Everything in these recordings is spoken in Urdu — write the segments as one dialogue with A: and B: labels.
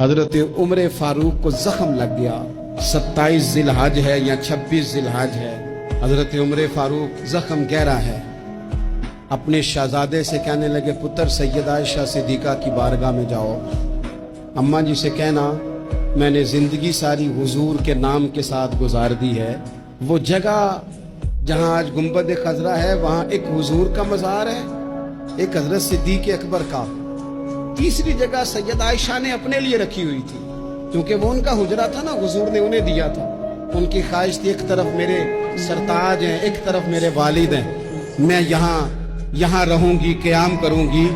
A: حضرت عمر فاروق کو زخم لگ گیا. 27 ذی الحج ہے یا 26 ذی الحج ہے. حضرت عمر فاروق زخم گہرا ہے. اپنے شہزادے سے کہنے لگے پتر سیدہ عائشہ صدیقہ کی بارگاہ میں جاؤ، اماں جی سے کہنا میں نے زندگی ساری حضور کے نام کے ساتھ گزار دی ہے. وہ جگہ جہاں آج گنبد خضرا ہے وہاں ایک حضور کا مزار ہے، ایک حضرت صدیق اکبر کا. تیسری جگہ سیدہ عائشہ نے اپنے لیے رکھی ہوئی تھی کیونکہ وہ ان کا حجرہ تھا نا، حضور نے انہیں دیا تھا. ان کی خواہش تھی ایک طرف میرے سرتاج ہیں، ایک طرف میرے والد ہیں، میں یہاں رہوں گی، قیام کروں گی.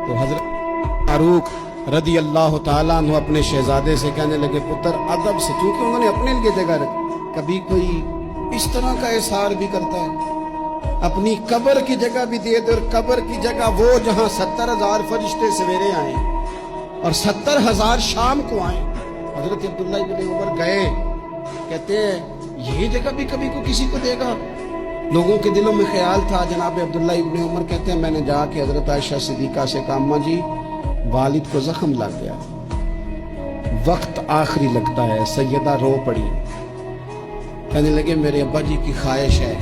A: تو حضرت فاروق رضی اللہ تعالیٰ عنہ اپنے شہزادے سے کہنے لگے پتر ادب سے، چونکہ انہوں نے اپنے لیے جگہ رکھی. کبھی کوئی اس طرح کا احسار بھی کرتا ہے، اپنی قبر کی جگہ بھی دے دے، اور قبر کی جگہ وہ جہاں 70,000 فرشتے سویرے آئیں اور 70,000 شام کو آئیں. حضرت عبداللہ ابن عمر گئے، کہتے ہیں یہی جگہ بھی کبھی کو کسی کو دے گا. لوگوں کے دلوں میں خیال تھا. جناب عبداللہ ابن عمر کہتے ہیں میں نے جا کے حضرت عائشہ صدیقہ سے کہا اماں جی والد کو زخم لگ گیا، وقت آخری لگتا ہے. سیدہ رو پڑی، کہنے لگے میرے ابا جی کی خواہش ہے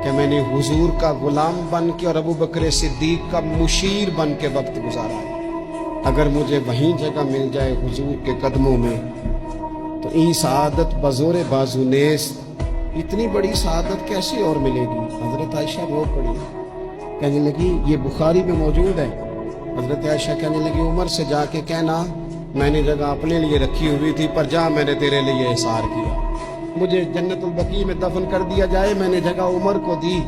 A: کہ میں نے حضور کا غلام بن کے اور ابو بکر صدیق کا مشیر بن کے وقت گزارا ہے. اگر مجھے وہیں جگہ مل جائے حضور کے قدموں میں تو این سعادت بزور بازو نیست، اتنی بڑی سعادت کیسے اور ملے گی. حضرت عائشہ رو پڑی، کہنے لگی یہ بخاری میں موجود ہے. حضرت عائشہ کہنے لگی عمر سے جا کے کہنا میں نے جگہ اپنے لیے رکھی ہوئی تھی پر جا میں نے تیرے لیے احسار کیا، مجھے جنت البقیع میں دفن کر دیا جائے، میں نے جگہ عمر کو دی.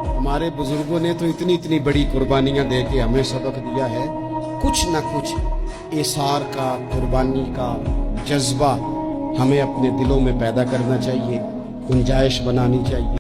A: ہمارے بزرگوں نے تو اتنی بڑی قربانیاں دے کے ہمیں سبق دیا ہے. کچھ نہ کچھ احسار کا، قربانی کا جذبہ ہمیں اپنے دلوں میں پیدا کرنا چاہیے، گنجائش بنانی چاہیے.